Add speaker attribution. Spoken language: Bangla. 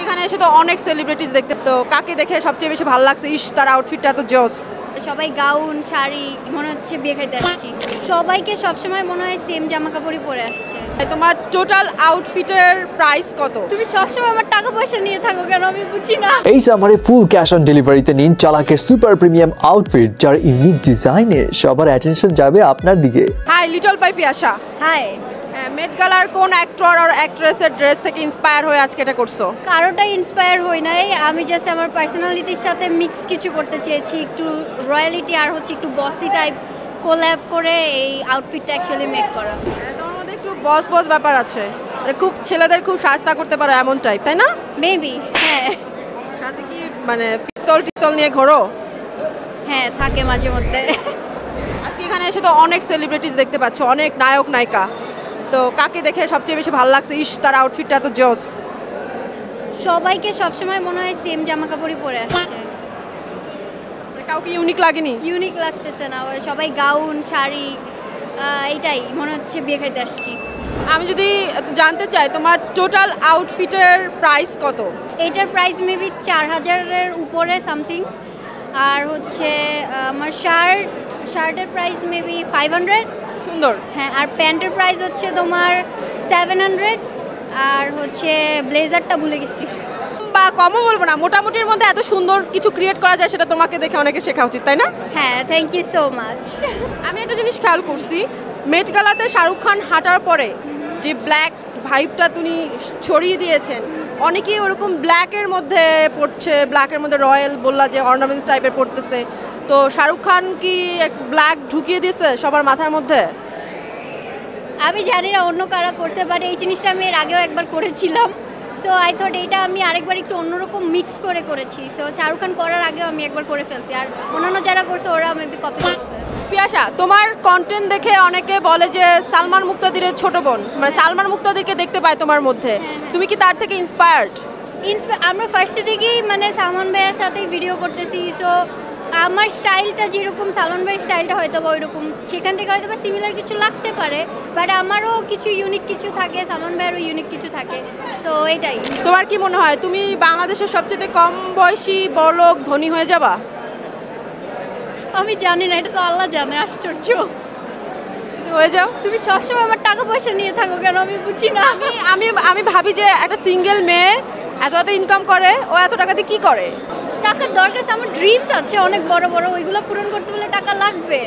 Speaker 1: এখানে এসে তো অনেক সেলিব্রিটিস দেখতে, তো কাকে দেখে সবচেয়ে বেশি ভালো লাগছে? ইশ, তার আউটফিটটা তো জোস।
Speaker 2: সবাই গাউন শাড়ি, মনে হচ্ছে বিয়ে খাইতে আসছি। সবাইকে সবসময় মনে হয় সেম জামা কাপড়ই পরে আসছে।
Speaker 1: তোমার টোটাল আউটফিটের প্রাইস কত?
Speaker 2: তুমি সবসময় আমার টাকা পয়সা নিয়ে থাকো কেন, আমি বুঝি না।
Speaker 3: এই সামারে ফুল ক্যাশ অন ডেলিভারিতে নিন চালাকের সুপার প্রিমিয়াম আউটফিট, যার ইউনিক ডিজাইনে সবার অ্যাটেনশন যাবে আপনার দিকে।
Speaker 1: Hi little by Piyasa.
Speaker 2: Hi.
Speaker 1: Met গালার কোন অ্যাক্টর আর অ্যাক্ট্রেসের ড্রেস থেকে ইন্সপায়ার হয়ে আজকে এটা করছো?
Speaker 2: কারোটাই ইন্সপায়ার হই নাই, আমি জাস্ট আমার পার্সোনালিটির সাথে মিক্স কিছু করতে চেয়েছি, একটু রয়্যালিটি আর হচ্ছে একটু বসি টাইপ কোল্যাব করে এই আউটফিটটা অ্যাকচুয়ালি মেক করা।
Speaker 1: তোমার মধ্যে একটু বস বস ব্যাপার আছে, মানে খুব ছেলেদের খুব সাজতা করতে পারো এমন টাইপ, তাই না?
Speaker 2: মেবি, হ্যাঁ।
Speaker 1: সাথে কি মানে পিস্তল নিয়ে ঘোরো?
Speaker 2: হ্যাঁ, থাকে মাঝে মধ্যে।
Speaker 1: আজকে এখানে এসে তো অনেক সেলিব্রিটিস দেখতে পাচ্ছ, অনেক নায়ক নায়িকা, তো কাকে দেখে সবচেয়ে বেশি ভালো লাগছে? ইশ, তার আউটফিটটা তো জোস।
Speaker 2: সবাইকে সবসময় মনে হয় সেম জামা কাপড়ই পরে আসছে।
Speaker 1: কাউকে ইউনিক লাগেনি?
Speaker 2: ইউনিক লাগতেছে না, সবাই গাউন শাড়ি, এইটাই মনে হচ্ছে বিয়ে খাইতে আসছি।
Speaker 1: আমি যদি জানতে চাই তোমার টোটাল আউটফিটের প্রাইস কত?
Speaker 2: এইটার প্রাইস মেবি 4000-এর উপরে সামথিং। আর হচ্ছে আমার শার্টের প্রাইস মেবি 500।
Speaker 1: সুন্দর।
Speaker 2: হ্যাঁ, আর প্যান্টের প্রাইস হচ্ছে তোমার 700। আর হচ্ছে ব্লেজারটা ভুলে গেছি।
Speaker 1: বা কমও বলবো না, মোটামুটির মধ্যে এত সুন্দর কিছু ক্রিয়েট করা যায়, সেটা তোমাকে দেখে অনেকে শেখা উচিত, তাই না?
Speaker 2: হ্যাঁ, থ্যাংক ইউ সো মাচ।
Speaker 1: আমি একটা জিনিস খেয়াল করছি, মেট গালাতে শাহরুখ খান হাঁটার পরে যে ব্ল্যাক ভাইবটা তিনি ছড়িয়ে দিয়েছেন, অনেকেই ওরকম ব্ল্যাকের মধ্যে পড়ছে, ব্ল্যাকের মধ্যে রয়্যাল বললা যে অর্নামেন্টস টাইপের পড়তেছে, তো শাহরুখ খান কি ব্ল্যাক ঢুকিয়ে দিয়েছে সবার মাথার মধ্যে?
Speaker 2: আমি জানি না অন্য কারা করছে, বাট এই জিনিসটা আমি এর আগেও একবার করেছিলাম। সো আই থট এইটা আমি আরেকবার একটু অন্যরকম মিক্স করেছি। সো শাহরুখ খান করার আগেও আমি একবার করে ফেলছি, আর অন্যান্য যারা করছে ওরা মেবি কপি করছে।
Speaker 1: পিয়াসা, তোমার কন্টেন্ট দেখে অনেকে বলে যে সালমান মুক্তাদিরের ছোট বোন, মানে সালমান মুক্তাদিরকে দেখতে পায় তোমার মধ্যে, তুমি কি তার থেকে ইন্সপায়ার্ড?
Speaker 2: আমরা ফার্স্ট থেকেই মানে সালমান ভাইয়ের সাথেই ভিডিও করতেছি। সো আমার স্টাইলটা যেরকম সালমান ভাইয়ের স্টাইলটা হয়তো বা ওইরকম, সেখান থেকে হয়তো বা সিমিলার কিছু লাগতে পারে, বাট আমারও কিছু ইউনিক কিছু থাকে, সালমান ভাইয়েরও ইউনিক কিছু থাকে। সো এটাই।
Speaker 1: তোমার কি মনে হয় তুমি বাংলাদেশের সবচেয়ে কম বয়সী বড়লোক ধনী হয়ে যাবা?
Speaker 2: আমি জানি না, এটা তো আল্লাহ জানে। আশ্চর্য।
Speaker 1: হয়ে যাও।
Speaker 2: তুমি সবসময় আমার টাকা পয়সা নিয়ে থাকো কেন, আমি বুঝি না।
Speaker 1: আমি ভাবি যে একটা সিঙ্গেল মেয়ে এত ইনকাম করে, ও এত টাকা দিয়ে কি করে?
Speaker 2: টাকার দরকার, আমার ড্রিমস আছে অনেক বড় বড়, ওইগুলো পূরণ করতে হলে টাকা লাগবে।